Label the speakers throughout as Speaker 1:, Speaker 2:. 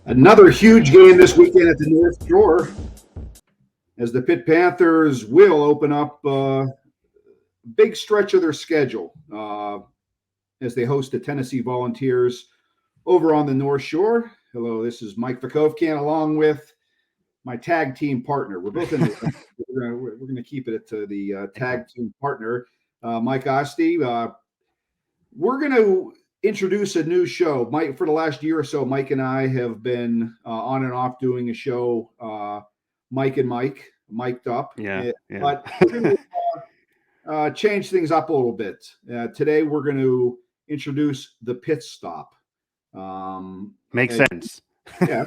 Speaker 1: Another huge game this weekend at the North Shore as the Pitt Panthers will open up a big stretch of their schedule as they host the Tennessee Volunteers over on the North Shore. Hello, this is Mike Vukovcan along with my tag team partner. We're both in the we're going to keep it to the tag team partner, Mike Asti. We're going to introduce a new show. Mike, for the last year or so, Mike and I have been on and off doing a show, Mike and Mike, mic'd up.
Speaker 2: Yeah.
Speaker 1: But we're going to change things up a little bit. Today, we're going to introduce the Pitt Stop.
Speaker 2: Makes sense.
Speaker 1: Yeah.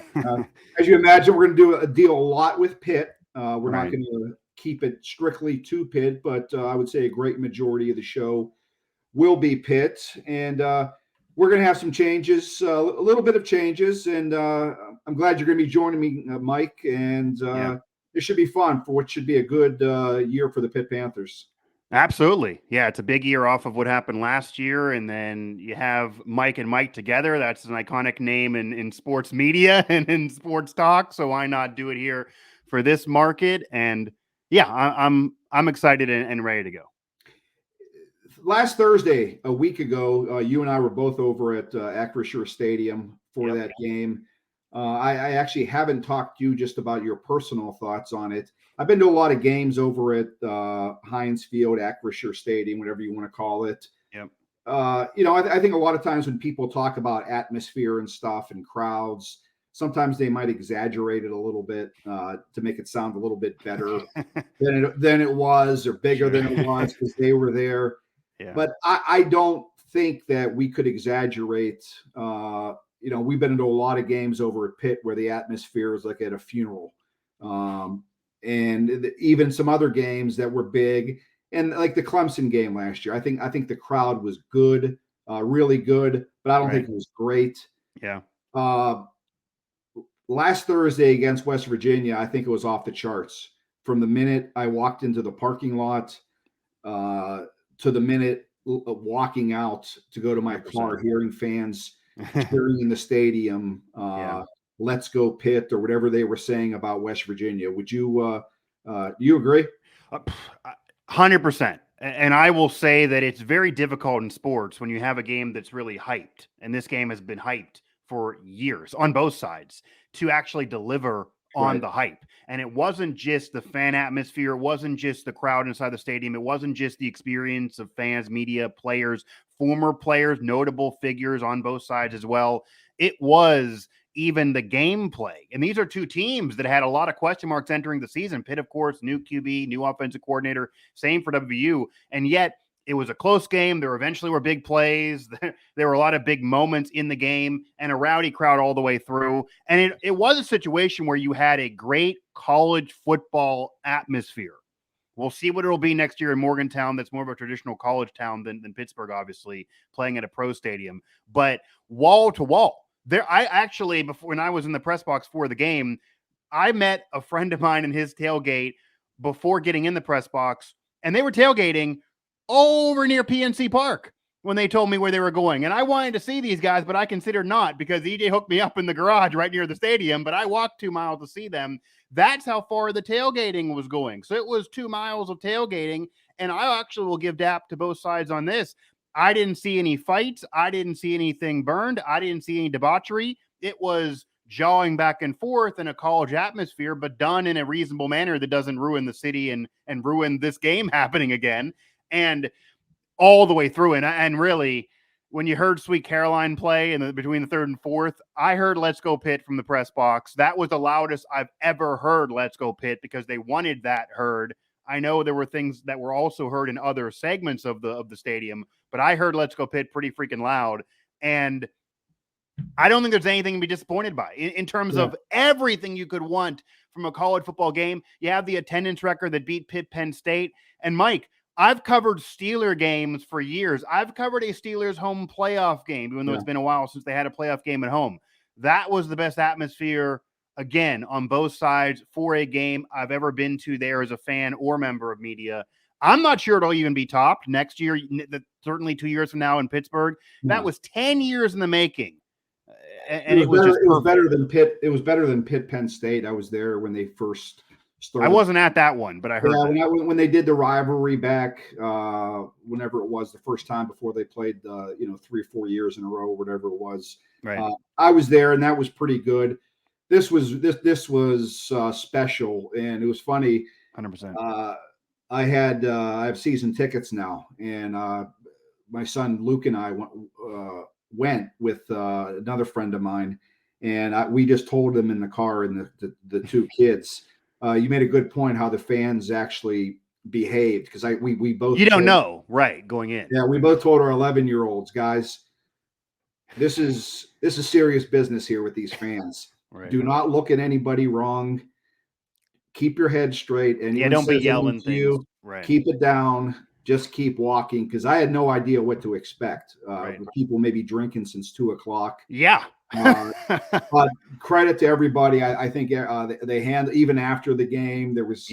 Speaker 1: As you imagine, we're going to deal a lot with Pitt. We're not going to keep it strictly to Pitt, but I would say a great majority of the show will be Pitt. And we're going to have some changes, a little bit of changes. And I'm glad you're going to be joining me, Mike. And it should be fun for what should be a good year for the Pitt Panthers.
Speaker 2: Absolutely. Yeah, it's a big year off of what happened last year. And then you have Mike and Mike together. That's an iconic name in sports media and in sports talk. So why not do it here for this market? And yeah, I'm excited and ready to go.
Speaker 1: Last Thursday, a week ago, you and I were both over at Acrisure Stadium for that game. I actually haven't talked to you just about your personal thoughts on it. I've been to a lot of games over at Heinz Field, Acrisure Stadium, whatever you want to call it.
Speaker 2: Yep.
Speaker 1: I think a lot of times when people talk about atmosphere and stuff and crowds, sometimes they might exaggerate it a little bit to make it sound a little bit better than it was, or bigger than it was because they were there.
Speaker 2: Yeah.
Speaker 1: But I don't think that we could exaggerate. We've been into a lot of games over at Pitt where the atmosphere is like at a funeral. And even some other games that were big, and like the Clemson game last year, I think the crowd was good, really good, but I don't think it was great.
Speaker 2: Yeah.
Speaker 1: Last Thursday against West Virginia, I think it was off the charts. From the minute I walked into the parking lot to the minute walking out to go to my
Speaker 2: 100%.
Speaker 1: car, hearing fans cheering in the stadium, let's go Pitt, or whatever they were saying about West Virginia. Would you do you agree?
Speaker 2: 100%. And I will say that it's very difficult in sports when you have a game that's really hyped, and this game has been hyped for years on both sides, to actually deliver on the hype. And it wasn't just the fan atmosphere. It wasn't just the crowd inside the stadium. It wasn't just the experience of fans, media, players, former players, notable figures on both sides as well. It was even the gameplay. And these are two teams that had a lot of question marks entering the season. Pitt, of course, new QB, new offensive coordinator, same for WVU. And yet it was a close game. There eventually were big plays. There were a lot of big moments in the game and a rowdy crowd all the way through. And it was a situation where you had a great college football atmosphere. We'll see what it'll be next year in Morgantown. That's more of a traditional college town than Pittsburgh, obviously, playing at a pro stadium. But wall to wall, I actually, before, when I was in the press box for the game, I met a friend of mine in his tailgate before getting in the press box, and they were tailgating over near PNC Park when they told me where they were going. And I wanted to see these guys, but I considered not, because EJ hooked me up in the garage right near the stadium, but I walked 2 miles to see them. That's how far the tailgating was going. So it was 2 miles of tailgating, and I actually will give dap to both sides on this. I didn't see any fights. I didn't see anything burned. I didn't see any debauchery. It was jawing back and forth in a college atmosphere, but done in a reasonable manner that doesn't ruin the city and ruin this game happening again. And all the way through. And really, when you heard Sweet Caroline play between the third and fourth, I heard Let's Go Pitt from the press box. That was the loudest I've ever heard Let's Go Pitt, because they wanted that heard. I know there were things that were also heard in other segments of the stadium, but I heard Let's Go Pitt pretty freaking loud. And I don't think there's anything to be disappointed by in terms of everything you could want from a college football game. You have the attendance record that beat Pitt Penn State. And Mike, I've covered Steeler games for years. I've covered a Steelers home playoff game, even though it's been a while since they had a playoff game at home. That was the best atmosphere, again, on both sides for a game I've ever been to there as a fan or member of media. I'm not sure it'll even be topped next year, certainly 2 years from now in Pittsburgh. That was 10 years in the making. and it was just
Speaker 1: it was
Speaker 2: perfect.
Speaker 1: better than Pitt. It was better than Pitt Penn State. I was there when they first started.
Speaker 2: I wasn't at that one, but I heard
Speaker 1: when they did the rivalry back, whenever it was the first time before they played, 3 or 4 years in a row, whatever it was.
Speaker 2: right.
Speaker 1: I was there, and that was pretty good. This was special, and it was funny.
Speaker 2: 100%.
Speaker 1: I have season tickets now, and my son Luke and I went with another friend of mine, and we just told them in the car, and the two kids. You made a good point how the fans actually behaved, because we both
Speaker 2: you don't know, right, going in.
Speaker 1: Yeah, we both told our 11-year-olds, guys, this is serious business here with these fans.
Speaker 2: Right.
Speaker 1: Do not look at anybody wrong. Keep your head straight. Anyone
Speaker 2: don't be
Speaker 1: says
Speaker 2: yelling things.
Speaker 1: you,
Speaker 2: right.
Speaker 1: Keep it down. Just keep walking, because I had no idea what to expect.
Speaker 2: Right.
Speaker 1: People maybe drinking since 2:00.
Speaker 2: Yeah.
Speaker 1: But credit to everybody. I think they even after the game, there was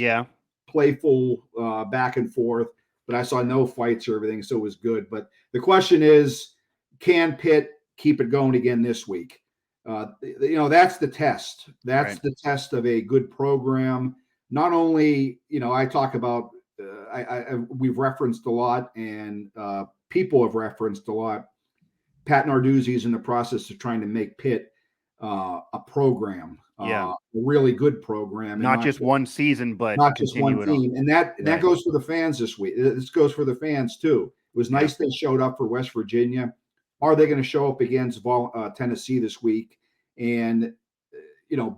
Speaker 1: playful back and forth, but I saw no fights or everything, so it was good. But the question is, can Pitt keep it going again this week? That's the test. That's the test of a good program. Not only, I talk about, we've referenced a lot, and people have referenced a lot. Pat Narduzzi is in the process of trying to make Pitt a program, a really good program,
Speaker 2: not just one season, but
Speaker 1: not just one team. And that goes for the fans this week. This goes for the fans too. It was nice they showed up for West Virginia. Are they going to show up against Tennessee this week and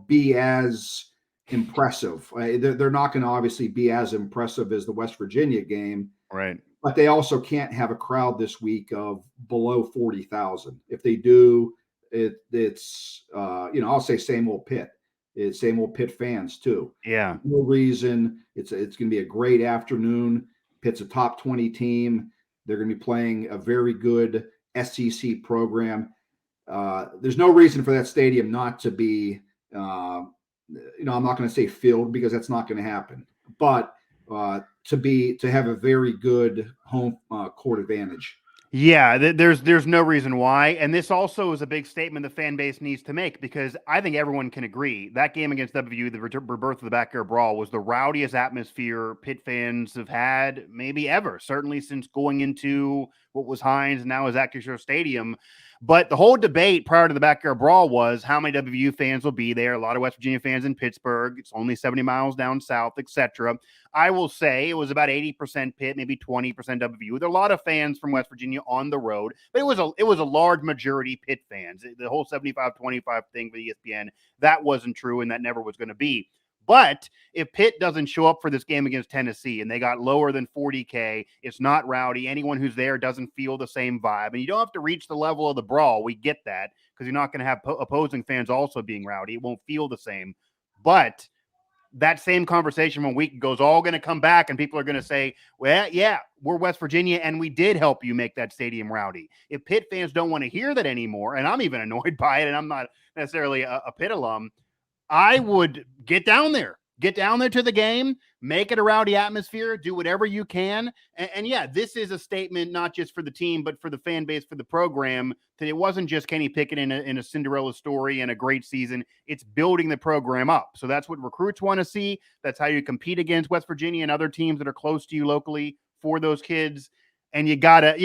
Speaker 1: be as impressive? They're not going to obviously be as impressive as the West Virginia game,
Speaker 2: right?
Speaker 1: But they also can't have a crowd this week of below 40,000. If they do, it's I'll say same old Pitt. It's same old Pitt fans too.
Speaker 2: Yeah.
Speaker 1: No reason. It's going to be a great afternoon. Pitt's a top 20 team. They're going to be playing a very good SEC program. There's no reason for that stadium not to be, I'm not going to say filled, because that's not going to happen, but to have a very good home court advantage.
Speaker 2: Yeah, there's no reason why. And this also is a big statement the fan base needs to make, because I think everyone can agree that game against WVU, the rebirth of the Backyard Brawl, was the rowdiest atmosphere Pitt fans have had maybe ever, certainly since going into what was Heinz and now is Acrisure Stadium. But the whole debate prior to the Backyard Brawl was how many WVU fans will be there. A lot of West Virginia fans in Pittsburgh. It's only 70 miles down south, etc. I will say it was about 80% Pitt, maybe 20% WVU. There are a lot of fans from West Virginia on the road, but it was a large majority Pitt fans. The whole 75-25 thing for ESPN, that wasn't true, and that never was going to be. But if Pitt doesn't show up for this game against Tennessee and they got lower than 40K, it's not rowdy. Anyone who's there doesn't feel the same vibe. And you don't have to reach the level of the Brawl. We get that, because you're not going to have opposing fans also being rowdy. It won't feel the same. But that same conversation from a week ago is all going to come back, and people are going to say, well, yeah, we're West Virginia, and we did help you make that stadium rowdy. If Pitt fans don't want to hear that anymore, and I'm even annoyed by it, and I'm not necessarily a Pitt alum, I would get down there to the game, make it a rowdy atmosphere, do whatever you can. And yeah, this is a statement, not just for the team, but for the fan base, for the program, that it wasn't just Kenny Pickett in a Cinderella story and a great season. It's building the program up. So that's what recruits want to see. That's how you compete against West Virginia and other teams that are close to you locally for those kids. And you're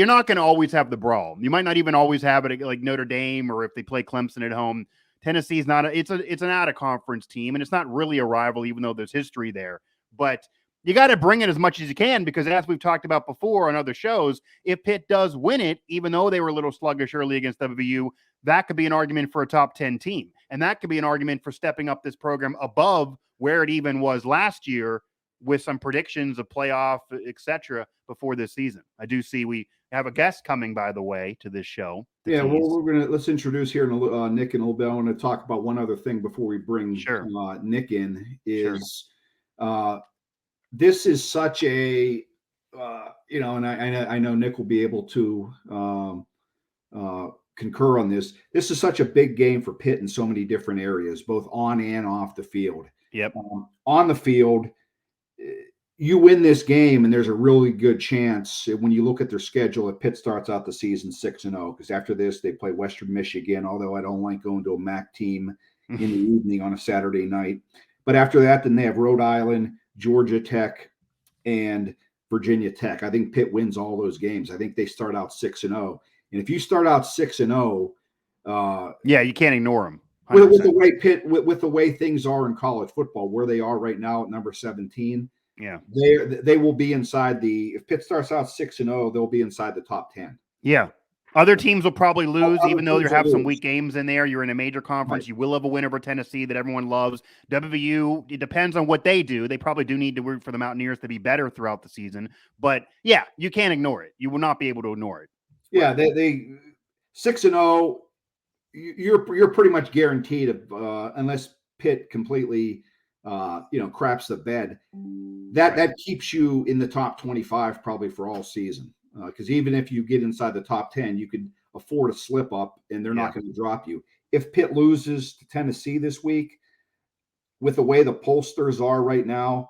Speaker 2: not going to always have the Brawl. You might not even always have it like Notre Dame, or if they play Clemson at home. Tennessee's not it's an out of conference team, and it's not really a rival, even though there's history there. But you got to bring it as much as you can, because as we've talked about before on other shows, if Pitt does win it, even though they were a little sluggish early against WVU, that could be an argument for a top 10 team. And that could be an argument for stepping up this program above where it even was last year, with some predictions of playoff, etc. before this season. I do see we have a guest coming, by the way, to this show.
Speaker 1: Yeah, well, let's introduce here Nick in a little bit. I want to talk about one other thing before we bring Nick in. This is such a and I know Nick will be able to concur on this. This is such a big game for Pitt in so many different areas, both on and off the field.
Speaker 2: Yep.
Speaker 1: On the field, you win this game, and there's a really good chance when you look at their schedule that Pitt starts out the season 6-0, because after this they play Western Michigan, although I don't like going to a MAC team in the evening on a Saturday night. But after that, then they have Rhode Island, Georgia Tech, and Virginia Tech. I think Pitt wins all those games. I think they start out 6-0. And if you start out 6-0,
Speaker 2: yeah, you can't ignore them.
Speaker 1: With the way Pitt, with the way things are in college football, where they are right now at number 17,
Speaker 2: yeah,
Speaker 1: they will be inside if Pitt starts out 6-0, they'll be inside the top 10.
Speaker 2: Yeah. Other teams will probably lose, even though you have some
Speaker 1: lose.
Speaker 2: weak games in there. You're in a major conference. Right. You will have a win over Tennessee that everyone loves. WVU, it depends on what they do. They probably do need to root for the Mountaineers to be better throughout the season. But, yeah, you can't ignore it. You will not be able to ignore it.
Speaker 1: Yeah, they 6-0, you're pretty much guaranteed unless Pitt completely craps the bed. That keeps you in the top 25 probably for all season. Because even if you get inside the top 10, you could afford a slip up, and they're not going to drop you. If Pitt loses to Tennessee this week, with the way the pollsters are right now,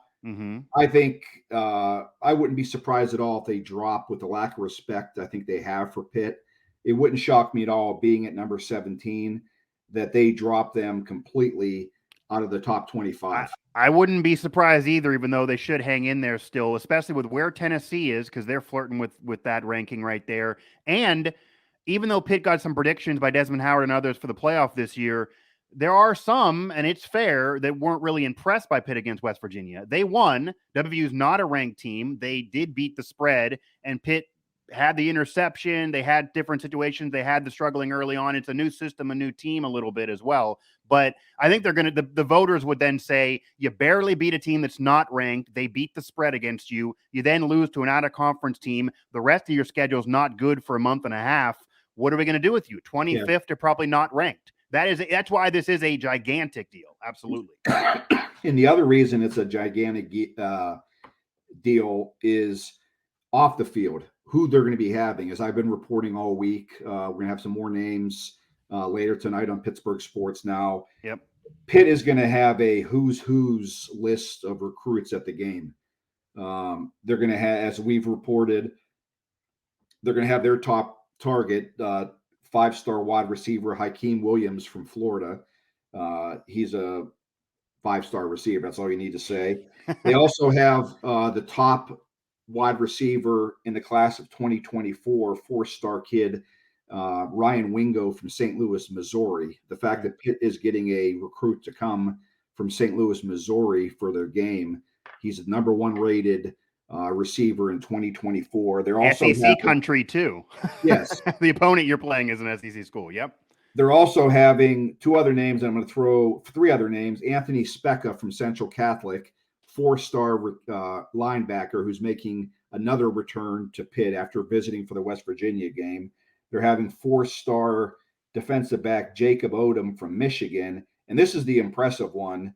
Speaker 1: I think I wouldn't be surprised at all if they drop with the lack of respect I think they have for Pitt. It wouldn't shock me at all, being at number 17, that they drop them completely out of the top 25.
Speaker 2: I wouldn't be surprised either, even though they should hang in there still, especially with where Tennessee is, because they're flirting with that ranking right there. And even though Pitt got some predictions by Desmond Howard and others for the playoff this year, there are some, and it's fair, that weren't really impressed by Pitt against West Virginia. They won. WVU's not a ranked team. They did beat the spread, and Pitt had the interception. They had different situations. They had the struggling early on. It's a new system, a new team a little bit as well. But I think they're going to, the voters would then say, you barely beat a team that's not ranked. They beat the spread against you. You then lose to an out-of-conference team. The rest of your schedule is not good for a month and a half. What are we going to do with you? 25th are probably not ranked. That's why this is a gigantic deal. Absolutely.
Speaker 1: And the other reason it's a gigantic deal is off the field, who they're going to be having. As I've been reporting all week, we're going to have some more names later tonight on Pittsburgh Sports Now.
Speaker 2: Yep.
Speaker 1: Pitt is going to have a who's list of recruits at the game. They're going to have, as we've reported, they're going to have their top target, five-star wide receiver Hakeem Williams from Florida. He's a five-star receiver. That's all you need to say. They also have the top wide receiver in the class of 2024, four-star kid, Ryan Wingo from St. Louis, Missouri. The fact that Pitt is getting a recruit to come from St. Louis, Missouri for their game. He's the number one rated receiver in 2024. They're also
Speaker 2: SEC country too.
Speaker 1: Yes.
Speaker 2: The opponent you're playing is an SEC school. Yep.
Speaker 1: They're also having two other names. I'm going to throw three other names. Anthony Specca from Central Catholic, four-star linebacker who's making another return to Pitt after visiting for the West Virginia game. They're having four-star defensive back Jacob Odom from Michigan. And this is the impressive one.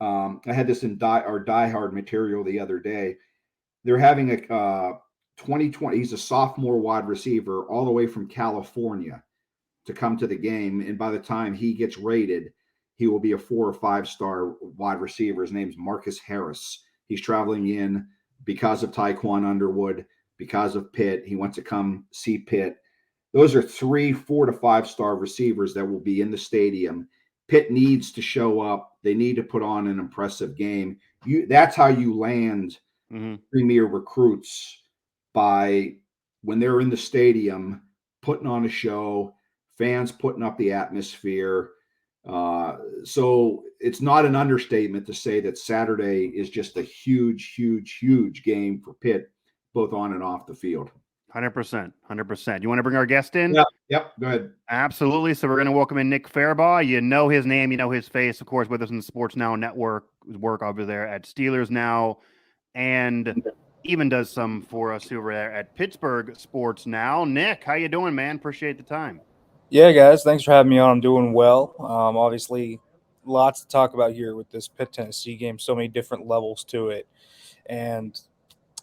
Speaker 1: I had this in our diehard material the other day. They're having a 2020. He's a sophomore wide receiver all the way from California to come to the game. And by the time he gets rated, he will be a 4 or 5-star wide receiver. His name's Marcus Harris. He's traveling in because of Tyquan Underwood, because of Pitt. He wants to come see Pitt. Those are 3 4 to 5-star receivers that will be in the stadium. Pitt needs to show up. They need to put on an impressive game. That's how you land premier recruits, by when they're in the stadium, putting on a show, fans putting up the atmosphere. So it's not an understatement to say that Saturday is just a huge, huge, huge game for Pitt, both on and off the field.
Speaker 2: 100%. 100%. You want to bring our guest in?
Speaker 1: Yep. Go ahead.
Speaker 2: Absolutely. So we're going to welcome in Nick Fairbaugh. You know his name, you know his face, of course, with us in the Sports Now network, work over there at Steelers Now, and even does some for us over there at Pittsburgh Sports Now. Nick, how you doing, man? Appreciate the time.
Speaker 3: Yeah, guys, thanks for having me on. I'm doing well. Obviously, lots to talk about here with this Pitt-Tennessee game. So many different levels to it, and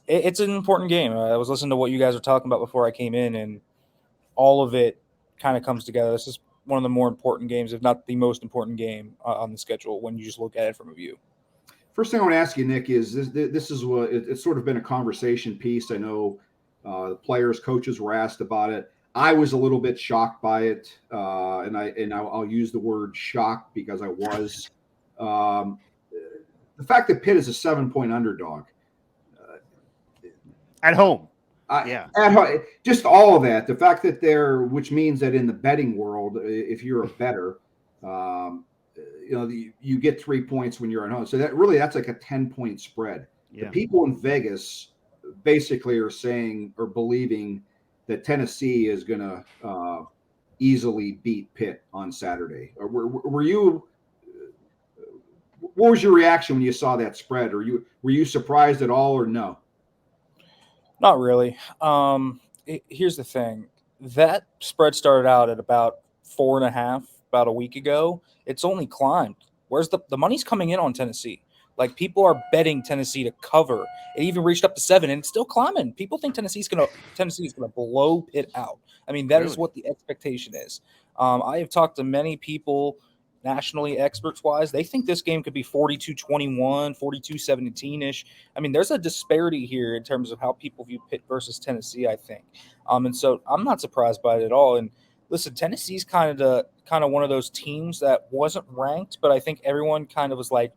Speaker 3: it's an important game. I was listening to what you guys were talking about before I came in, and all of it kind of comes together. This is one of the more important games, if not the most important game on the schedule when you just look at it from a view.
Speaker 1: First thing I want to ask you, Nick, is this is what it's sort of been a conversation piece. I know the players, coaches were asked about it. I was a little bit shocked by it, and I'll use the word shocked because I was. The fact that Pitt is a 7-point underdog
Speaker 2: at home.
Speaker 1: Just all of that. The fact that which means that in the betting world, if you're a bettor, you get 3 points when you're at home. So that's like a 10-point spread. Yeah. The people in Vegas basically are saying or believing that Tennessee is going to easily beat Pitt on Saturday. Were you? What was your reaction when you saw that spread? Were you surprised at all, or no?
Speaker 3: Not really. Here's the thing: that spread started out at about 4.5 about a week ago. It's only climbed. Where's the money's coming in on Tennessee? Like, people are betting Tennessee to cover. It even reached up to 7, and it's still climbing. People think Tennessee is gonna blow Pitt out. I mean, that is what the expectation is. I have talked to many people nationally, experts-wise. They think this game could be 42-21, 42-17-ish. I mean, there's a disparity here in terms of how people view Pitt versus Tennessee, I think. And so I'm not surprised by it at all. And listen, Tennessee's kind of one of those teams that wasn't ranked, but I think everyone kind of was like,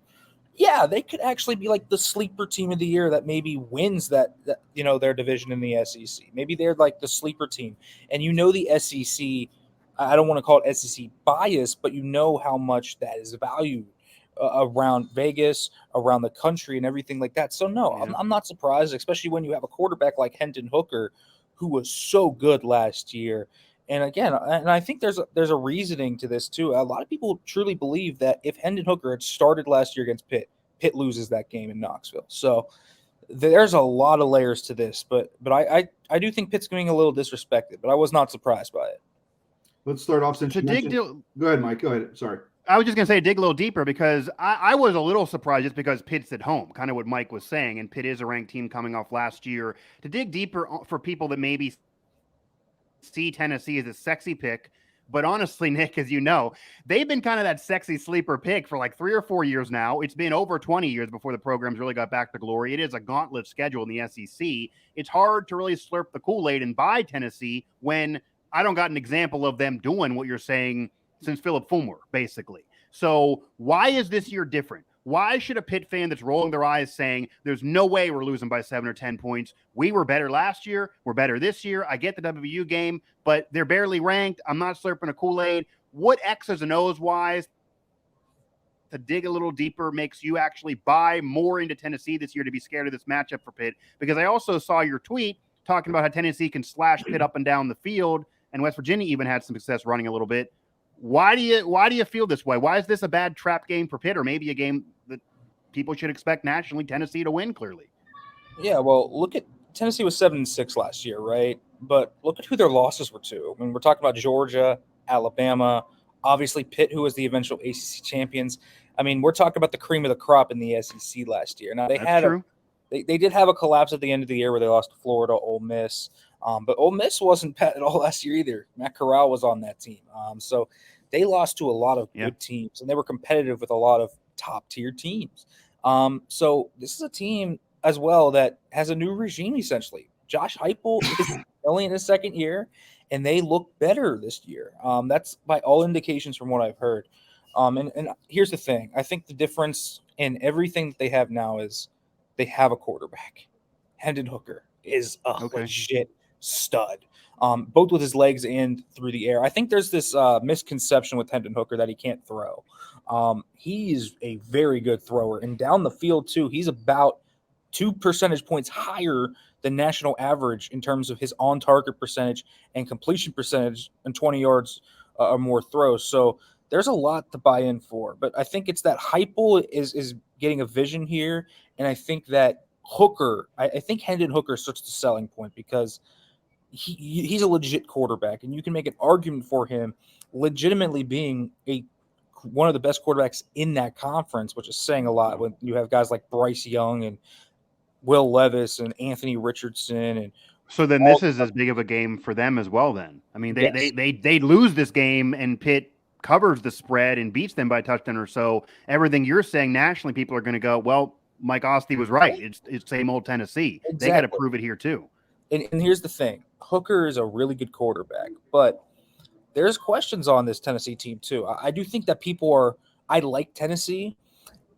Speaker 3: yeah, they could actually be like the sleeper team of the year that maybe wins that their division in the SEC. Maybe they're like the sleeper team. And the SEC, I don't want to call it SEC bias, but how much that is valued around Vegas, around the country, and everything like that. So, no, yeah. I'm not surprised, especially when you have a quarterback like Hendon Hooker, who was so good last year. And again, and I think there's a reasoning to this too. A lot of people truly believe that if Hendon Hooker had started last year against Pitt, Pitt loses that game in Knoxville. So there's a lot of layers to this, but I do think Pitt's getting a little disrespected, but I was not surprised by it.
Speaker 1: Let's start off since go ahead, Mike. Go ahead. Sorry.
Speaker 2: I was just going to say dig a little deeper because I was a little surprised just because Pitt's at home, kind of what Mike was saying, and Pitt is a ranked team coming off last year. To dig deeper for people that maybe see Tennessee as a sexy pick, but honestly, Nick, as you know, they've been kind of that sexy sleeper pick for like 3 or 4 years now. It's been over 20 years before the programs really got back to glory. It is a gauntlet schedule in the SEC. It's hard to really slurp the Kool-Aid and buy Tennessee when I don't got an example of them doing what you're saying since Philip Fulmer, basically. So why is this year different? Why should a Pitt fan that's rolling their eyes saying there's no way we're losing by 7 or 10 points? We were better last year. We're better this year. I get the WVU game, but they're barely ranked. I'm not slurping a Kool-Aid. What X's and O's wise to dig a little deeper makes you actually buy more into Tennessee this year to be scared of this matchup for Pitt? Because I also saw your tweet talking about how Tennessee can slash Pitt up and down the field, and West Virginia even had some success running a little bit. Why do you feel this way? Why is this a bad trap game for Pitt, or maybe a game that people should expect nationally Tennessee to win clearly?
Speaker 3: Yeah, well, look at Tennessee was 7-6 last year, right? But look at who their losses were to. I mean, we're talking about Georgia, Alabama, obviously Pitt, who was the eventual ACC champions. I mean, we're talking about the cream of the crop in the SEC last year. Now they did have a collapse at the end of the year where they lost to Florida, Ole Miss. But Ole Miss wasn't bad at all last year either. Matt Corral was on that team. So they lost to a lot of good teams, and they were competitive with a lot of top-tier teams. So this is a team as well that has a new regime, essentially. Josh Heupel is only in his second year, and they look better this year. That's by all indications from what I've heard. And here's the thing. I think the difference in everything that they have now is they have a quarterback. Hendon Hooker is a legit stud, both with his legs and through the air. I think there's this misconception with Hendon Hooker that he can't throw. He's a very good thrower, and down the field too, he's about 2 percentage points higher than national average in terms of his on-target percentage and completion percentage and 20 yards or more throws. So there's a lot to buy in for, but I think it's that Heupel is getting a vision here, and I think that Hooker, I think Hendon Hooker is such the selling point because he's a legit quarterback, and you can make an argument for him legitimately being one of the best quarterbacks in that conference, which is saying a lot when you have guys like Bryce Young and Will Levis and Anthony Richardson. And
Speaker 2: so then this is as big of a game for them as well then. I mean, they lose this game and Pitt covers the spread and beats them by a touchdown or so, everything you're saying nationally, people are going to go, well, Mike Asti was right. It's same old Tennessee.
Speaker 3: Exactly.
Speaker 2: They got to prove it here too.
Speaker 3: And here's the thing. Hooker is a really good quarterback, but there's questions on this Tennessee team too. I do think that I like Tennessee.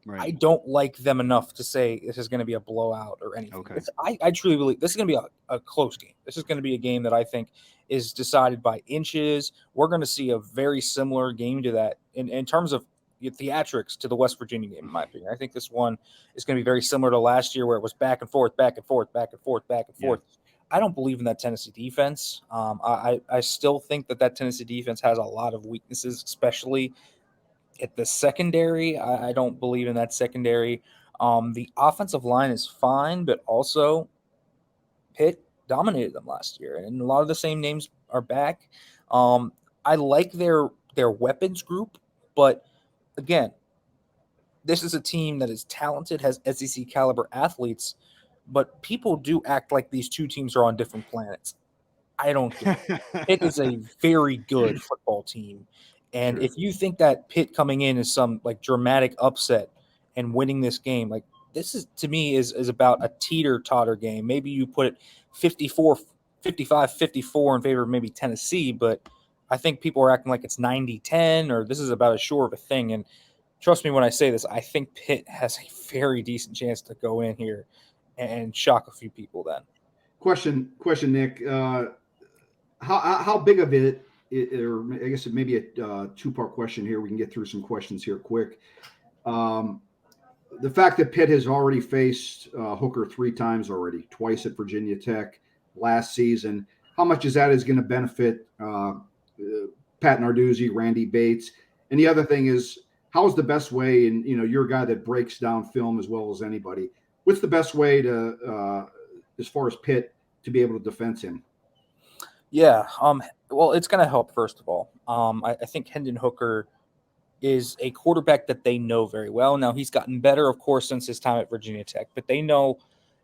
Speaker 3: Right. I don't like them enough to say this is going to be a blowout or anything. Okay. I truly believe this is going to be a close game. This is going to be a game that I think is decided by inches. We're going to see a very similar game to that in terms of theatrics to the West Virginia game, in my opinion. I think this one is going to be very similar to last year where it was back and forth, back and forth, back and forth, back and forth. I don't believe in that Tennessee defense. I still think that Tennessee defense has a lot of weaknesses, especially at the secondary. I don't believe in that secondary. The offensive line is fine, but also Pitt dominated them last year, and a lot of the same names are back. I like their weapons group, but again, this is a team that is talented, has SEC caliber athletes, but people do act like these two teams are on different planets. I don't get it. Pitt is a very good football team. And if you think that Pitt coming in is some like dramatic upset and winning this game, like this is to me is about a teeter-totter game. Maybe you put it 55-54 in favor of maybe Tennessee, but I think people are acting like it's 90-10 or this is about as sure of a thing. And trust me when I say this, I think Pitt has a very decent chance to go in here and shock a few people then. Question,
Speaker 1: Nick. How big of it, or I guess it may be a two-part question here. We can get through some questions here quick. The fact that Pitt has already faced Hooker 3 times already, twice at Virginia Tech last season. How much is going to benefit Pat Narduzzi, Randy Bates? And the other thing is, how's the best way, and you're a guy that breaks down film as well as anybody, what's the best way to, as far as Pitt, to be able to defend him?
Speaker 3: Yeah, well, it's going to help, first of all. I think Hendon Hooker is a quarterback that they know very well. Now, he's gotten better, of course, since his time at Virginia Tech, but they know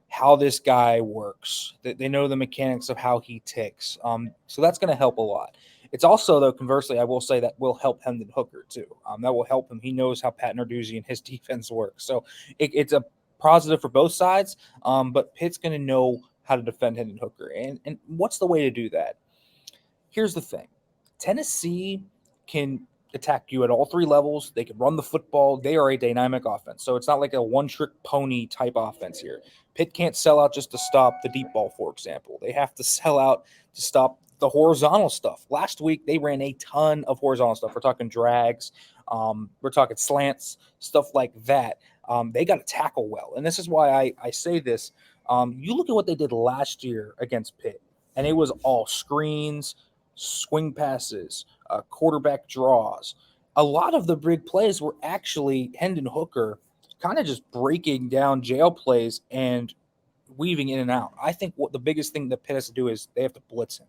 Speaker 3: how this guy works. They know the mechanics of how he ticks. So that's going to help a lot. It's also, though, conversely, I will say that will help Hendon Hooker, too. That will help him. He knows how Pat Narduzzi and his defense works. So it's a positive for both sides, but Pitt's going to know how to defend Hendon Hooker. And what's the way to do that? Here's the thing. Tennessee can attack you at all 3 levels. They can run the football. They are a dynamic offense. So it's not like a one-trick pony type offense here. Pitt can't sell out just to stop the deep ball, for example. They have to sell out to stop the horizontal stuff. Last week, they ran a ton of horizontal stuff. We're talking drags. We're talking slants, stuff like that. They got to tackle well. And this is why I say this. You look at what they did last year against Pitt, and it was all screens, swing passes, quarterback draws. A lot of the big plays were actually Hendon Hooker kind of just breaking down jail plays and weaving in and out. I think what the biggest thing that Pitt has to do is they have to blitz him.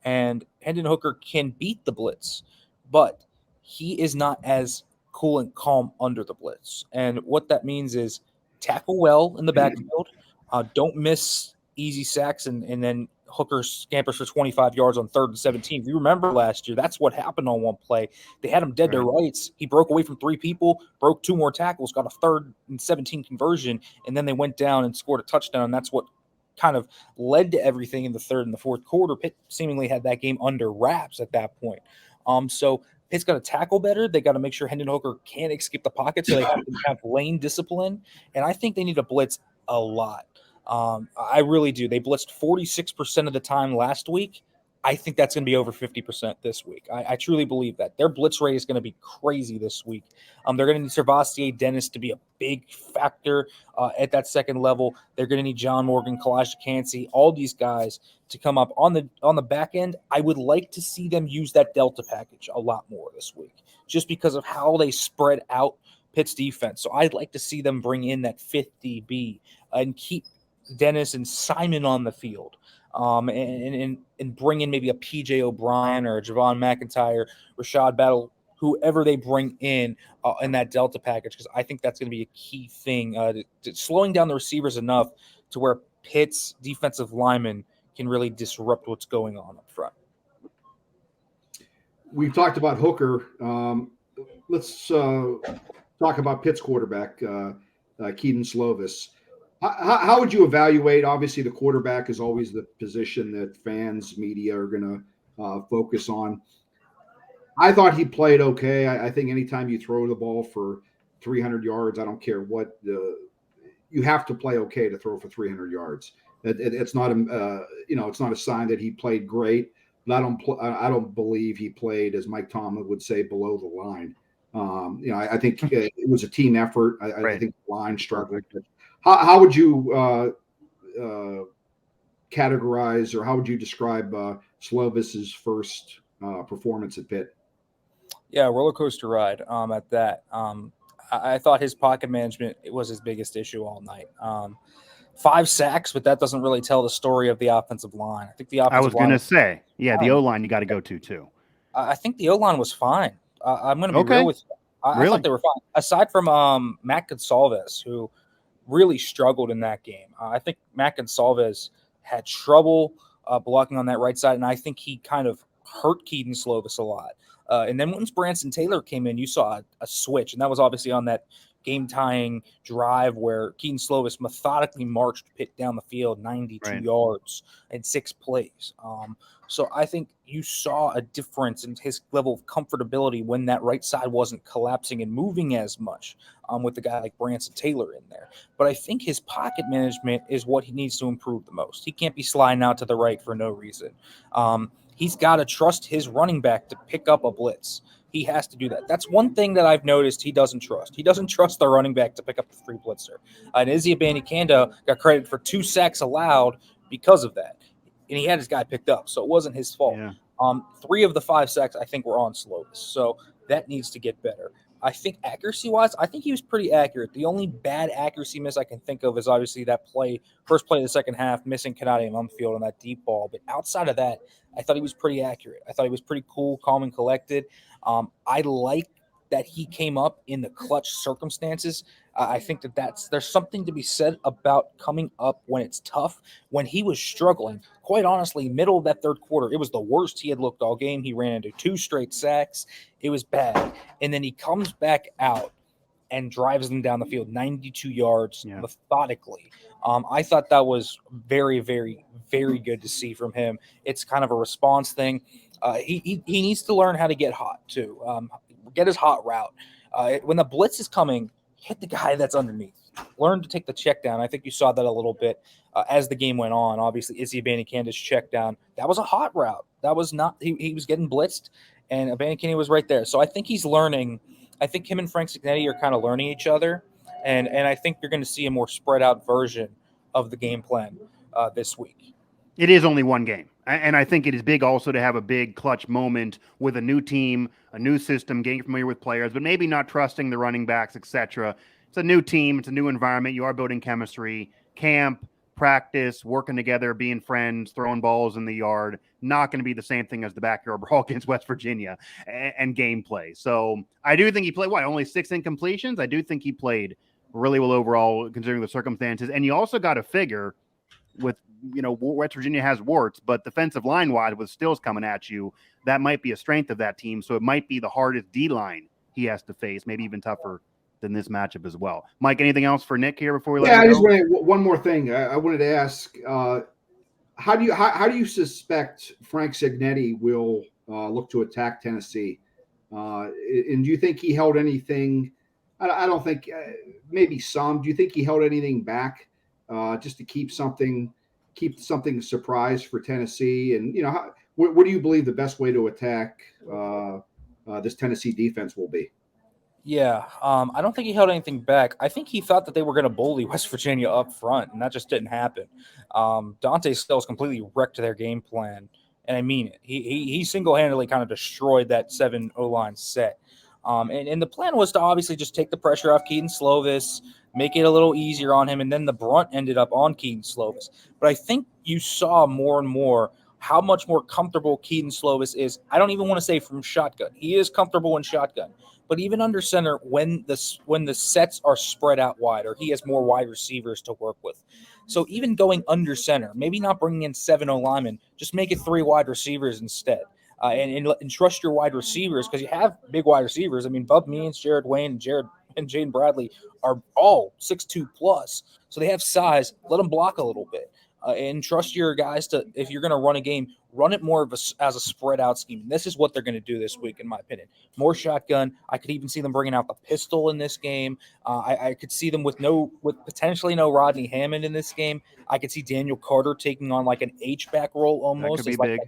Speaker 3: And Hendon Hooker can beat the blitz, but he is not as cool and calm under the blitz. And what that means is tackle well in the backfield. Don't miss easy sacks and then Hooker scampers for 25 yards on 3rd and 17. If you remember last year, that's what happened on one play. They had him dead to rights. He broke away from 3 people, broke 2 more tackles, got a 3rd and 17 conversion, and then they went down and scored a touchdown. And that's what kind of led to everything in the 3rd and the 4th quarter. Pitt seemingly had that game under wraps at that point. So Pitt's got to tackle better. They got to make sure Hendon Hooker can't escape the pocket, so they have to have lane discipline. And I think they need to blitz a lot. I really do. They blitzed 46% of the time last week. I think that's going to be over 50% this week. I truly believe that. Their blitz rate is going to be crazy this week. They're going to need Servastier Dennis to be a big factor at that second level. They're going to need John Morgan, Kalash Kancey, all these guys to come up on the back end. I would like to see them use that Delta package a lot more this week, just because of how they spread out Pitt's defense. So I'd like to see them bring in that 5th DB and keep Dennis and Simon on the field, and bring in maybe a PJ O'Brien or a Javon McIntyre, Rashad Battle, whoever they bring in that Delta package, because I think that's going to be a key thing, to slowing down the receivers enough to where Pitt's defensive linemen can really disrupt what's going on up front.
Speaker 1: we've talked about Hooker. Let's talk about Pitt's quarterback, Keaton Slovis. How would you evaluate? Obviously, the quarterback is always the position that fans, media are going to focus on. I thought he played okay. I think anytime you throw the ball for 300 yards, I don't care what you have to play okay to throw for 300 yards. It's not it's not a sign that he played great. But I don't believe he played, as Mike Tomlin would say, below the line. I think it was a team effort. I think the line struggled. How would you categorize, or how would you describe Slovis's first performance at Pitt?
Speaker 3: Yeah, roller coaster ride at that. I thought his pocket management was his biggest issue all night. 5 sacks, but that doesn't really tell the story of the offensive line. I think the offensive line.
Speaker 2: I was going to say, the O-line you got to go to too.
Speaker 3: I think the O-line was fine. I'm going to be real with you. I thought they were fine. Aside from Matt Gonsalves, who really struggled in that game. I think Matt Gonsalves had trouble blocking on that right side, and I think he kind of hurt Keaton Slovis a lot. And then once Branson Taylor came in, you saw a switch, and that was obviously on that game-tying drive where Keaton Slovis methodically marched Pitt down the field 92 yards in 6 plays. So I think you saw a difference in his level of comfortability when that right side wasn't collapsing and moving as much with a guy like Branson Taylor in there. But I think his pocket management is what he needs to improve the most. He can't be sliding out to the right for no reason. He's got to trust his running back to pick up a blitz. He has to do that. That's one thing that I've noticed he doesn't trust. He doesn't trust the running back to pick up the free blitzer. And Asti and Mike Vukovcan got credit for 2 sacks allowed because of that. And he had his guy picked up, so it wasn't his fault.
Speaker 2: Yeah.
Speaker 3: 3 of the 5 sacks, I think, were on Slovis. So that needs to get better. I think accuracy-wise, I think he was pretty accurate. The only bad accuracy miss I can think of is obviously that first play of the second half, missing Kanade Mumfield on that deep ball. But outside of that, I thought he was pretty accurate. I thought he was pretty cool, calm, and collected. I like that he came up in the clutch circumstances. I think there's something to be said about coming up when it's tough. When he was struggling, quite honestly, middle of that third quarter, it was the worst he had looked all game. He ran into 2 straight sacks. It was bad. And then he comes back out and drives them down the field 92 yards methodically. I thought that was very, very, very good to see from him. It's kind of a response thing. He needs to learn how to get hot too. Get his hot route. When the blitz is coming, hit the guy that's underneath. Learn to take the check down. I think you saw that a little bit as the game went on. Obviously, Asti and Vukovcan's check down. That was a hot route. That was not. He was getting blitzed, and Vukovcan was right there. So I think he's learning. I think him and Frank Cignetti are kind of learning each other, and I think you're going to see a more spread out version of the game plan this week.
Speaker 2: It is only one game. And I think it is big also to have a big clutch moment with a new team, a new system, getting familiar with players, but maybe not trusting the running backs, etc. It's a new team. It's a new environment. You are building chemistry, camp, practice, working together, being friends, throwing balls in the yard. Not going to be the same thing as the Backyard Brawl against West Virginia and gameplay. So I do think he played, only 6 incompletions? I do think he played really well overall considering the circumstances. And you also got to figure with, West Virginia has warts, but defensive line-wise with Stills coming at you, that might be a strength of that team. So it might be the hardest D-line he has to face, maybe even tougher than this matchup as well. Mike, anything else for Nick here before we let him go?
Speaker 1: I just wanted one more thing. I wanted to ask, how do you suspect Frank Cignetti will look to attack Tennessee? And do you think he held anything? I don't think maybe some. Do you think he held anything back just to keep something surprise for Tennessee? And what do you believe the best way to attack this Tennessee defense will be?
Speaker 3: Yeah, I don't think he held anything back. I think he thought that they were going to bully West Virginia up front, and that just didn't happen. Dante Stills completely wrecked their game plan, and I mean it. He single-handedly kind of destroyed that 7 O-line set. And the plan was to obviously just take the pressure off Keaton Slovis, make it a little easier on him, and then the brunt ended up on Keaton Slovis. But I think you saw more and more how much more comfortable Keaton Slovis is. I don't even want to say from shotgun. He is comfortable in shotgun. But even under center, when the sets are spread out wider, he has more wide receivers to work with. So even going under center, maybe not bringing in 7 O linemen, just make it 3 wide receivers instead. and trust your wide receivers, because you have big wide receivers. I mean, Bub Means, Jared Wayne, and Jaden Bradley are all 6'2 plus, so they have size. Let them block a little bit, and trust your guys to, if you're going to run a game, run it more as a spread out scheme. And this is what they're going to do this week, in my opinion. More shotgun. I could even see them bringing out the pistol in this game. I could see them with potentially no Rodney Hammond in this game. I could see Daniel Carter taking on like an H-back role almost.
Speaker 2: That could be big.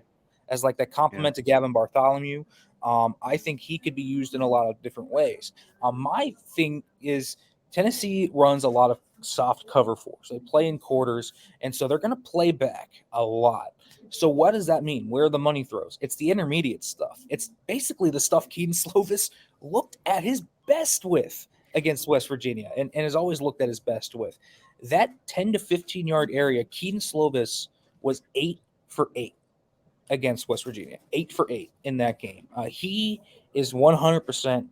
Speaker 3: As like that complement to Gavin Bartholomew. I think he could be used in a lot of different ways. My thing is Tennessee runs a lot of soft cover fours. They play in quarters, and so they're going to play back a lot. So what does that mean? Where are the money throws? It's the intermediate stuff. It's basically the stuff Keaton Slovis looked at his best with against West Virginia and has always looked at his best with. That 10 to 15-yard area, Keaton Slovis was 8 for 8 against West Virginia, 8 for 8 in that game. He is 100%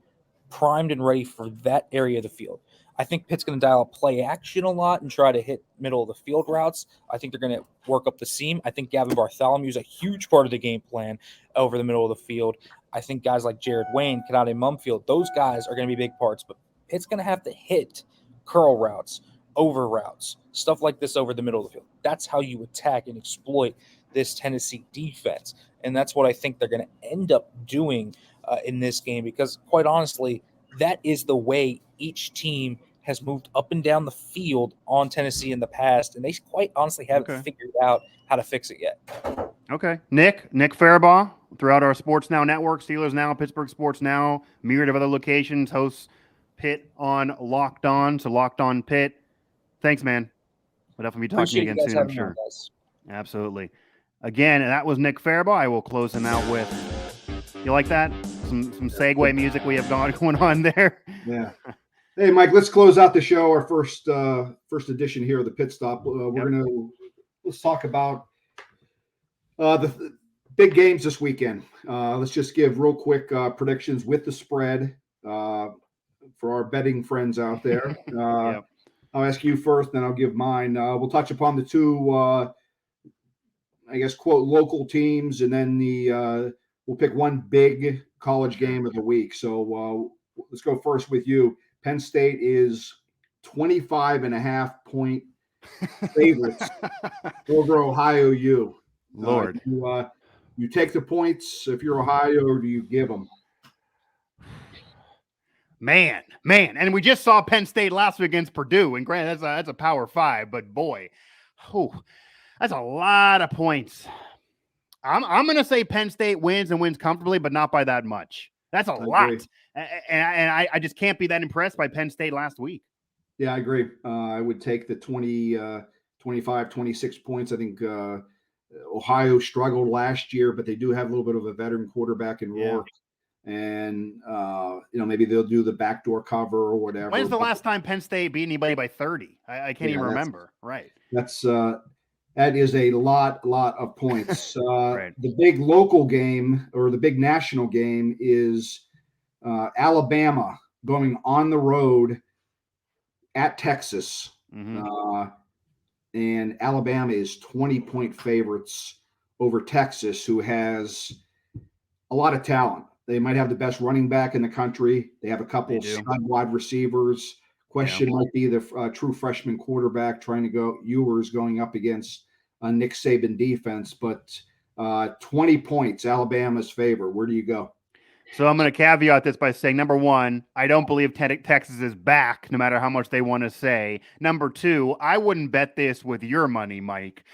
Speaker 3: primed and ready for that area of the field. I think Pitt's going to dial up play action a lot and try to hit middle of the field routes. I think they're going to work up the seam. I think Gavin Bartholomew is a huge part of the game plan over the middle of the field. I think guys like Jared Wayne, Kanade Mumfield, those guys are going to be big parts. But Pitt's going to have to hit curl routes, over routes, stuff like this over the middle of the field. That's how you attack and exploit this Tennessee defense. And that's what I think they're going to end up doing in this game, because quite honestly, that is the way each team has moved up and down the field on Tennessee in the past, and they quite honestly haven't figured out how to fix it yet.
Speaker 2: Okay. Nick Farabaugh, throughout our Sports Now network, Steelers Now, Pittsburgh Sports Now, myriad of other locations, hosts Pitt on Locked On, so Locked On Pitt. Thanks, man. We'll definitely be talking to you again soon, I'm sure. Absolutely. Again, that was Nick Farabaugh. I will close him out with, you like that? Some segue music we have going on there.
Speaker 1: Yeah. Hey, Mike, let's close out the show. Our first edition here of the Pit Stop. Let's talk about the big games this weekend. Let's just give real quick predictions with the spread for our betting friends out there. I'll ask you first, then I'll give mine. We'll touch upon the two, quote, local teams, and then we'll pick one big college game of the week. So let's go first with you. Penn State is 25.5-point favorites over Ohio U.
Speaker 2: Lord.
Speaker 1: You take the points if you're Ohio, or do you give them?
Speaker 2: Man. And we just saw Penn State last week against Purdue. And granted, that's a Power 5, but boy, that's a lot of points. I'm going to say Penn State wins and wins comfortably, but not by that much. That's a lot. And I just can't be that impressed by Penn State last week.
Speaker 1: Yeah, I agree. I would take the 25, 26 points. I think Ohio struggled last year, but they do have a little bit of a veteran quarterback in Rourke. And, maybe they'll do the backdoor cover or whatever.
Speaker 2: When's the last time Penn State beat anybody by 30? I can't even remember. Right.
Speaker 1: That is a lot of points.
Speaker 2: Right.
Speaker 1: The big local game, or the big national game, is Alabama going on the road at Texas.
Speaker 2: Mm-hmm.
Speaker 1: And Alabama is 20-point favorites over Texas, who has a lot of talent. They might have the best running back in the country. They have a couple of stud wide receivers. Question might be the true freshman quarterback trying to go. Ewers going up against Nick Saban defense, but 20 points, Alabama's favor. Where do you go?
Speaker 2: So I'm going to caveat this by saying, number one, I don't believe Texas is back, no matter how much they want to say. Number two, I wouldn't bet this with your money, Mike.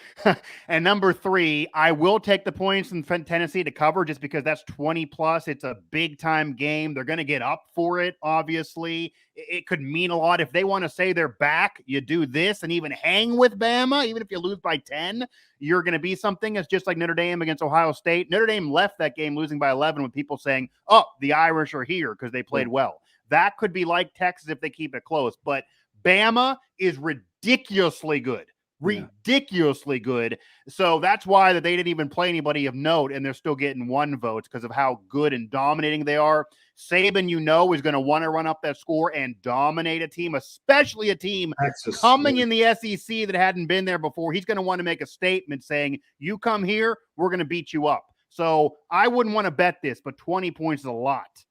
Speaker 2: And number three, I will take the points in Tennessee to cover, just because that's 20 plus. It's a big time game. They're going to get up for it, obviously. It could mean a lot. If they want to say they're back, you do this and even hang with Bama. Even if you lose by 10, you're going to be something. It's just like Notre Dame against Ohio State. Notre Dame left that game losing by 11 with people saying, oh, the Irish are here because they played well. That could be like Texas if they keep it close. But Bama is ridiculously good. Ridiculously good. So that's why that they didn't even play anybody of note, and they're still getting 1 vote because of how good and dominating they are. Saban, is going to want to run up that score and dominate a team, especially a team Texas, coming in the SEC that hadn't been there before. He's going to want to make a statement saying, you come here, we're going to beat you up. So I wouldn't want to bet this, but 20 points is a lot.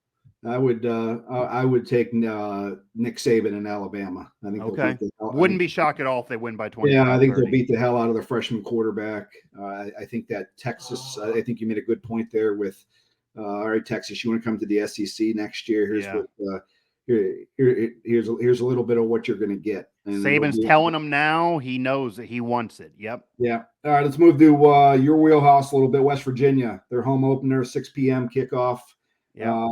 Speaker 1: I would take Nick Saban in Alabama. I think
Speaker 2: Okay. Wouldn't be shocked at all if they win by 20.
Speaker 1: Yeah, I think they'll beat the hell out of the freshman quarterback. I think that Texas. I think you made a good point there with. All right, Texas, you want to come to the SEC next year? Here's what. Here's a little bit of what you're going to get. And
Speaker 2: Saban's telling him now. He knows that he wants it. Yep.
Speaker 1: Yeah. All right, let's move to your wheelhouse a little bit. West Virginia, their home opener, 6 p.m. kickoff.
Speaker 2: Yeah.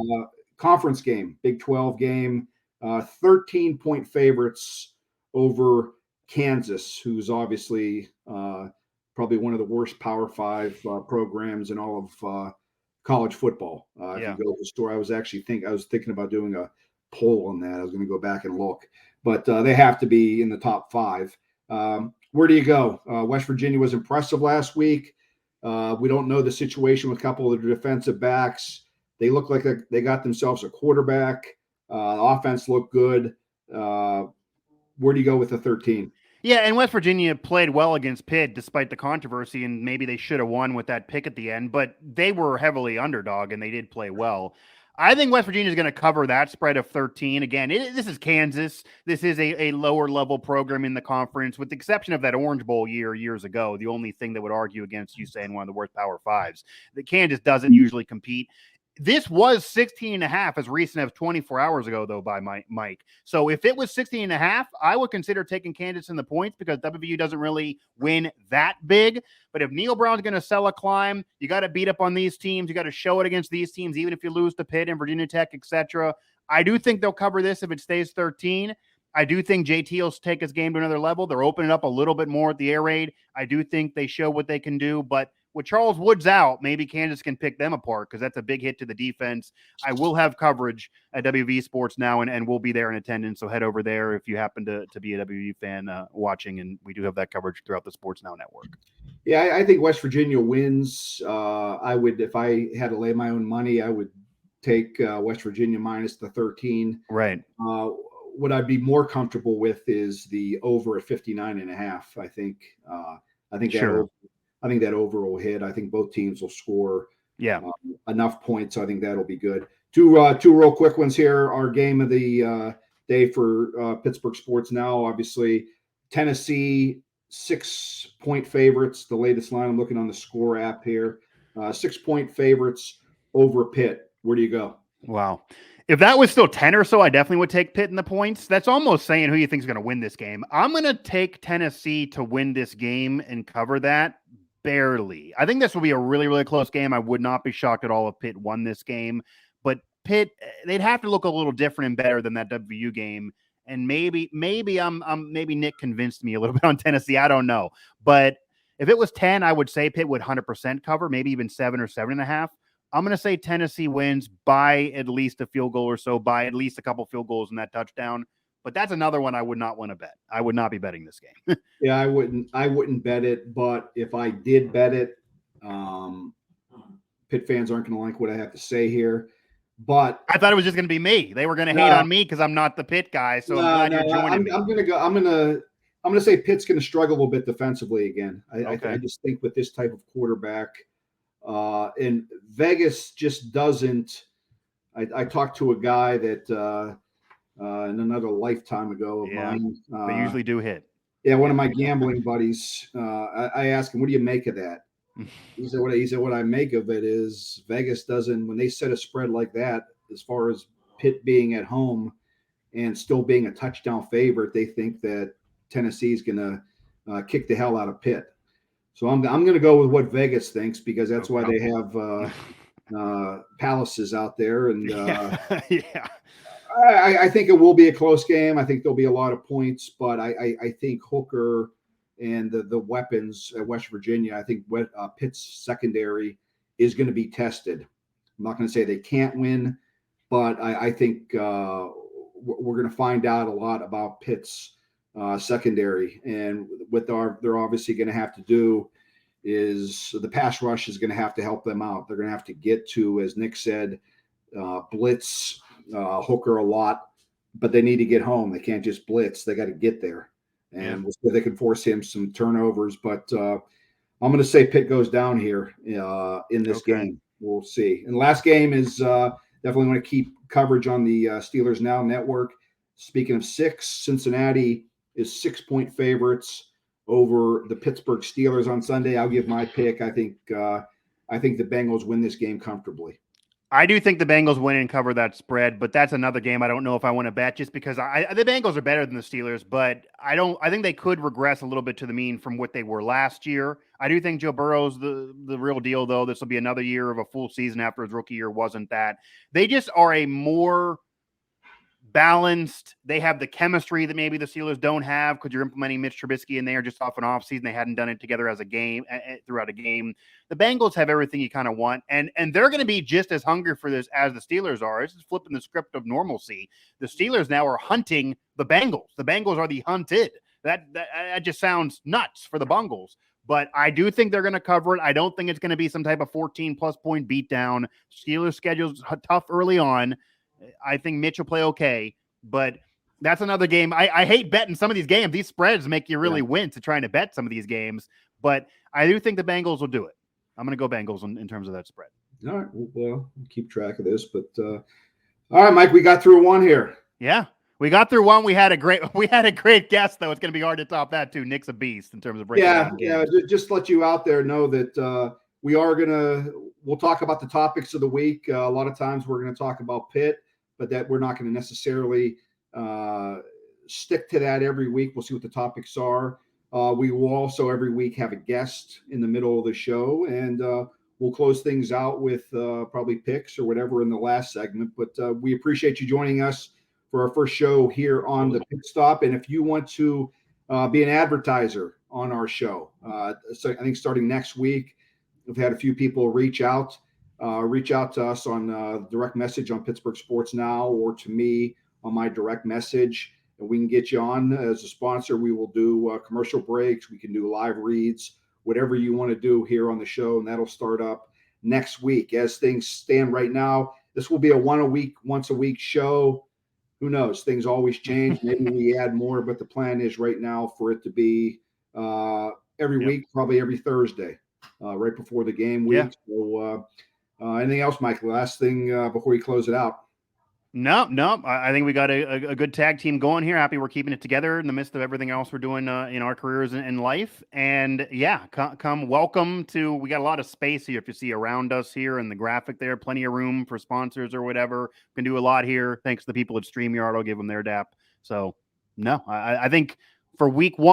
Speaker 1: Conference game, Big 12 game. 13-point favorites over Kansas, who's obviously probably one of the worst Power 5 programs in all of college football. If you go to the store, I was thinking about doing a poll on that. I was going to go back and look, but they have to be in the top 5. Where do you go? West Virginia was impressive last week. We don't know the situation with a couple of the defensive backs. They look like they got themselves a quarterback. The offense looked good. Where do you go with the 13?
Speaker 2: Yeah, and West Virginia played well against Pitt despite the controversy, and maybe they should have won with that pick at the end, but they were heavily underdog, and they did play well. I think West Virginia is going to cover that spread of 13. Again, this is Kansas. This is a lower-level program in the conference, with the exception of that Orange Bowl years ago, the only thing that would argue against you saying one of the worst Power 5s. That Kansas doesn't usually compete. This was 16.5 as recent as 24 hours ago, though, by Mike. So if it was 16.5, I would consider taking Kansas in the points because WVU doesn't really win that big. But if Neil Brown's going to sell a climb, you got to beat up on these teams. You got to show it against these teams, even if you lose to Pitt and Virginia Tech, etc. I do think they'll cover this if it stays 13. I do think JT will take his game to another level. They're opening up a little bit more at the air raid. I do think they show what they can do, but with Charles Woods out, maybe Kansas can pick them apart because that's a big hit to the defense. I will have coverage at WV Sports Now, and we'll be there in attendance. So head over there if you happen to be a WV fan watching, and we do have that coverage throughout the Sports Now network.
Speaker 1: Yeah, I think West Virginia wins. I would, if I had to lay my own money, I would take West Virginia minus the 13.
Speaker 2: Right.
Speaker 1: What I'd be more comfortable with is the over at 59.5. I think
Speaker 2: Sure.
Speaker 1: I think that over will hit. I think both teams will score enough points. So I think that'll be good. Two real quick ones here. Our game of the day for Pittsburgh Sports Now, obviously, Tennessee, 6-point favorites. The latest line, I'm looking on the score app here. 6-point favorites over Pitt. Where do you go?
Speaker 2: Wow. If that was still 10 or so, I definitely would take Pitt in the points. That's almost saying who you think is going to win this game. I'm going to take Tennessee to win this game and cover that. Barely. I think this will be a really, really close game. I would not be shocked at all if Pitt won this game. But Pitt, they'd have to look a little different and better than that WU game. And maybe Nick convinced me a little bit on Tennessee. I don't know. But if it was 10, I would say Pitt would 100% cover, maybe even 7 or 7.5. I'm going to say Tennessee wins by at least a field goal or so, by at least a couple field goals in that touchdown. But that's another one I would not want to bet. I would not be betting this game.
Speaker 1: Yeah, I wouldn't bet it. But if I did bet it, Pitt fans aren't going to like what I have to say here. But
Speaker 2: I thought it was just going to be me. They were going to hate on me because I'm not the Pitt guy. So I'm glad you're joining me.
Speaker 1: I'm going to say Pitt's going to struggle a little bit defensively again. I just think with this type of quarterback, and Vegas just doesn't. I talked to a guy that. In another lifetime ago of mine.
Speaker 2: They usually do hit.
Speaker 1: Yeah, one of my gambling buddies. I asked him, "What do you make of that?" He said, "What I make of it is Vegas doesn't when they set a spread like that, as far as Pitt being at home and still being a touchdown favorite, they think that Tennessee is going to kick the hell out of Pitt. So I'm going to go with what Vegas thinks because that's why they have palaces out there and."
Speaker 2: Yeah.
Speaker 1: I think it will be a close game. I think there'll be a lot of points, but I think Hooker and the weapons at West Virginia, I think Pitt's secondary is going to be tested. I'm not going to say they can't win, but I think we're going to find out a lot about Pitt's secondary. And what they're obviously going to have to do is the pass rush is going to have to help them out. They're going to have to get to, as Nick said, blitz Hooker a lot, but they need to get home. They can't just blitz. They got to get there. And so they can force him some turnovers. But I'm going to say Pitt goes down here in this
Speaker 2: Okay.
Speaker 1: game. We'll see. And the last game is definitely want to keep coverage on the Steelers Now network. Speaking of 6, Cincinnati is 6-point favorites over the Pittsburgh Steelers on Sunday. I'll give my pick. I think the Bengals win this game comfortably.
Speaker 2: I do think the Bengals win and cover that spread, but that's another game I don't know if I want to bet just because the Bengals are better than the Steelers, but I think they could regress a little bit to the mean from what they were last year. I do think Joe Burrow's the real deal, though. This will be another year of a full season after his rookie year wasn't that. They just are a more balanced. They have the chemistry that maybe the Steelers don't have because you're implementing Mitch Trubisky and they are just off an off season. They hadn't done it together as a game throughout a game. The Bengals have everything you kind of want, and they're going to be just as hungry for this as the Steelers are. This is flipping the script of normalcy. The Steelers now are hunting the Bengals. The Bengals are the hunted. That just sounds nuts for the Bengals. But I do think they're going to cover it. I don't think it's going to be some type of 14-plus point beatdown. Steelers' schedule's tough early on. I think Mitch will play okay, but that's another game. I hate betting some of these games. These spreads make you really wince to trying to bet some of these games, but I do think the Bengals will do it. I'm going to go Bengals in terms of that spread.
Speaker 1: All right. Well, we'll keep track of this, but all right, Mike, we got through one here.
Speaker 2: Yeah, we got through one. We had a great guest, though. It's going to be hard to top that too. Nick's a beast in terms of breaking down games.
Speaker 1: Just let you out there know that we'll talk about the topics of the week. A lot of times we're going to talk about Pitt, but that we're not going to necessarily stick to that every week. We'll see what the topics are. We will also every week have a guest in the middle of the show, and we'll close things out with probably picks or whatever in the last segment. But we appreciate you joining us for our first show here on the Pitt Stop. And if you want to be an advertiser on our show, so I think starting next week, we've had a few people reach out to us on direct message on Pittsburgh Sports Now or to me on my direct message. And we can get you on as a sponsor. We will do commercial breaks. We can do live reads, whatever you want to do here on the show. And that'll start up next week. As things stand right now, this will be a once a week show. Who knows? Things always change. Maybe we add more, but the plan is right now for it to be every week, probably every Thursday, right before the game week. Yeah. So anything else, Mike? Last thing before we close it out.
Speaker 2: No. I think we got a good tag team going here. Happy we're keeping it together in the midst of everything else we're doing in our careers and life. And come welcome to. We got a lot of space here. If you see around us here in the graphic there, plenty of room for sponsors or whatever. We can do a lot here. Thanks to the people at StreamYard. I'll give them their dap. So no, I think for week 1.